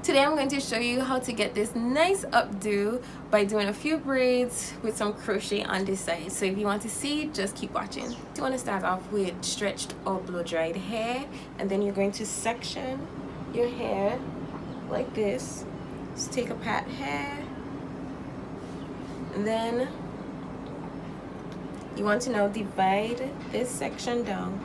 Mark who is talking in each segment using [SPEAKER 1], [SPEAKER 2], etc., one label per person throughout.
[SPEAKER 1] Today I'm going to show you how to get this nice updo by doing a few braids with some crochet on this side. So if you want to see, just keep watching. You want to start off with stretched or blow dried hair, and then you're going to section your hair like this. Just take a pat hair, and then you want to now divide this section down.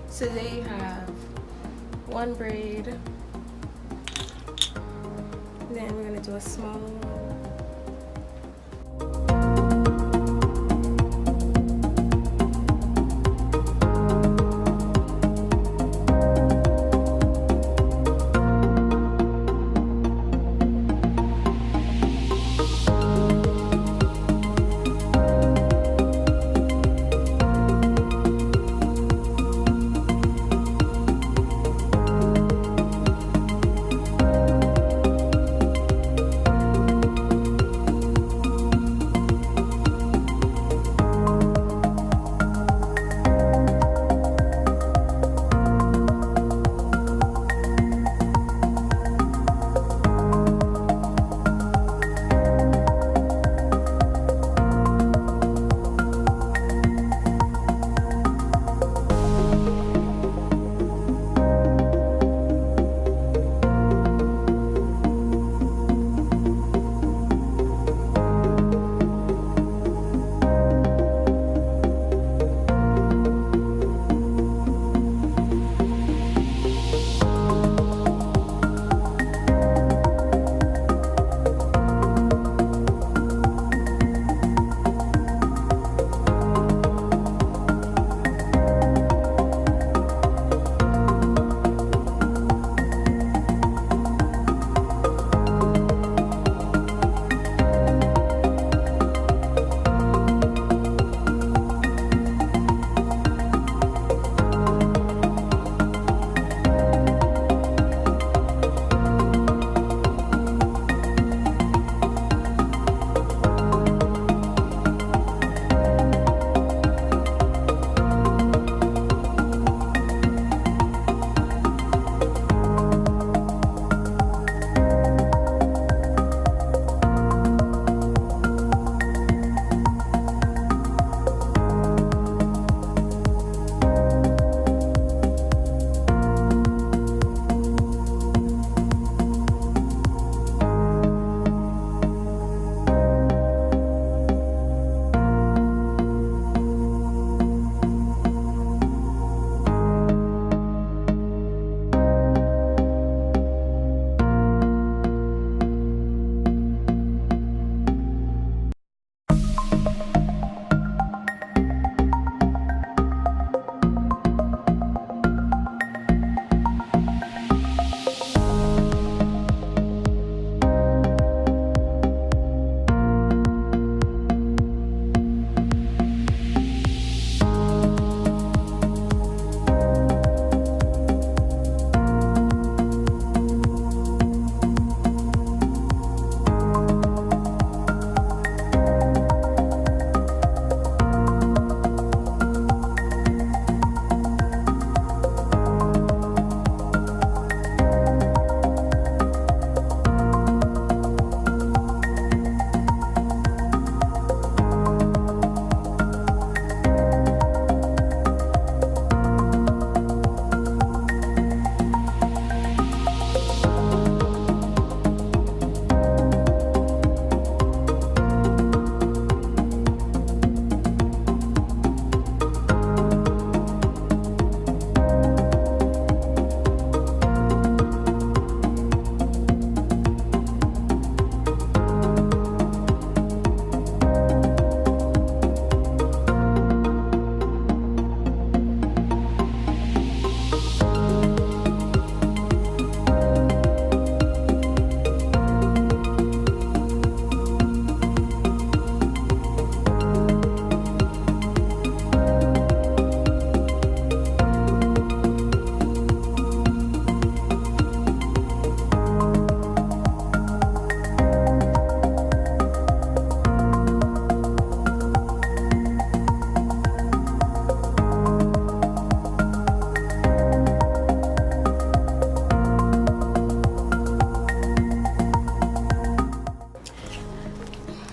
[SPEAKER 1] So there you have one braid, then we're going to do a small one.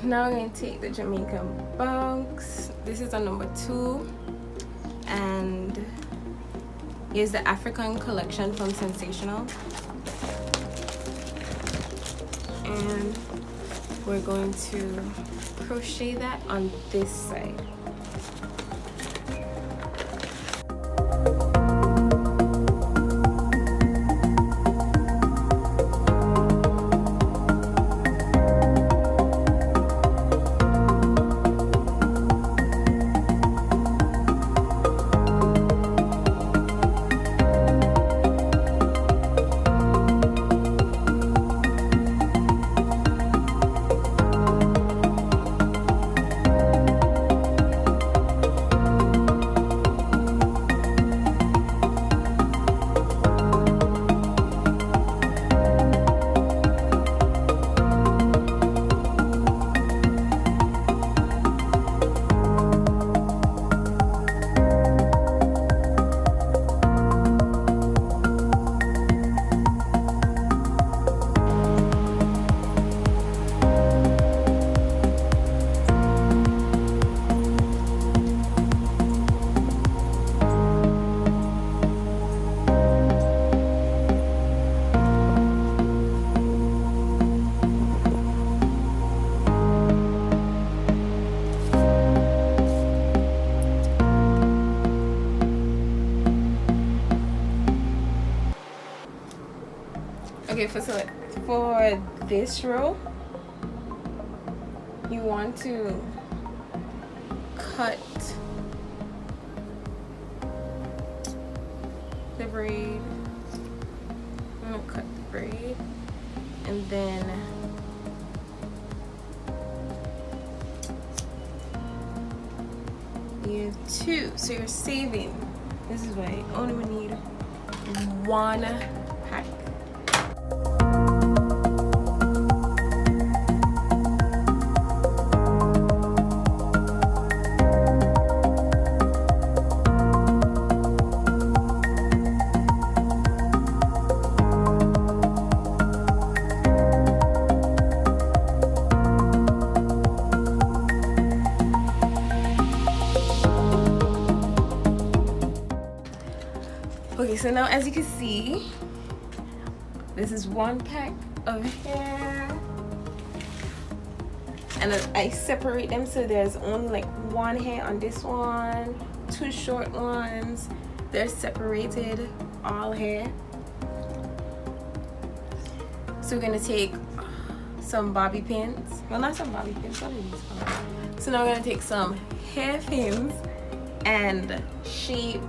[SPEAKER 1] now I'm going to take the Jamaican bounce. This is a number 2, and here's the African collection from Sensational, and we're going to crochet that on this side. Okay, for this row, you want to cut the braid. I'm gonna cut the braid, and then you have 2, so you're saving. This is why you only need 1 pack. Okay, so now as you can see, this is 1 pack of hair, and I separate them so there's only like 1 hair on this one, 2 short ones. They're separated, all hair. So we're gonna take some bobby pins. Well, not some bobby pins, what are these called? So now we're gonna take some hair pins and shape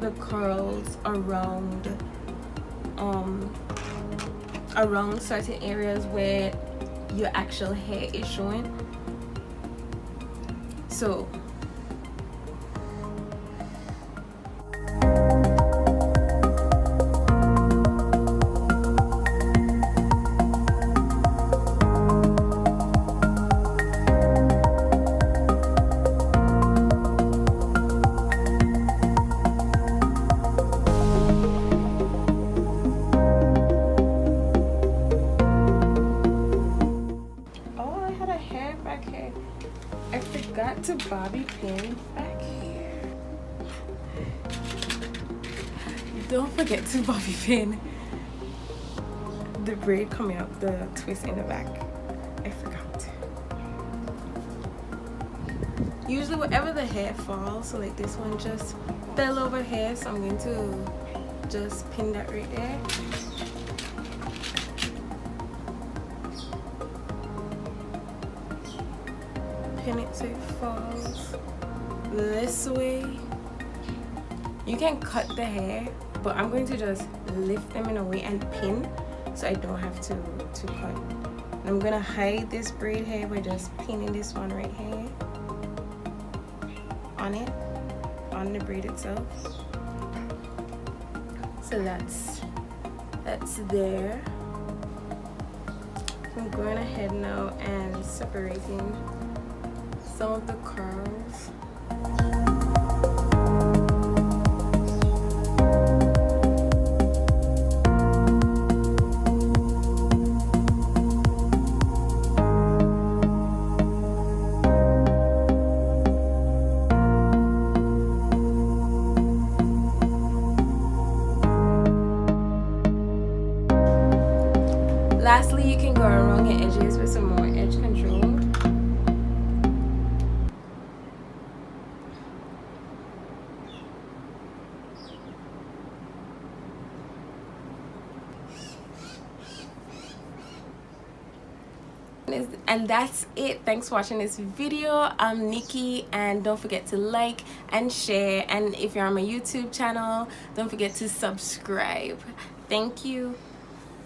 [SPEAKER 1] the curls around certain areas where your actual hair is showing. So to bobby pin back here. Don't forget to bobby pin the braid coming up, the twist in the back. I forgot. Usually wherever the hair falls, so like this one just fell over here, so I'm going to just pin that right there. Pin it so it falls this way. You can cut the hair, but I'm going to just lift them in a way and pin so I don't have to cut. And I'm gonna hide this braid hair by just pinning this one right here on the braid itself. So that's there. I'm going ahead now and separating some of the curls. Lastly, you can go around your edges with some more edge control. And that's it. Thanks for watching this video. I'm Nikki, and don't forget to like and share, and if you're on my YouTube channel, don't forget to subscribe. Thank you.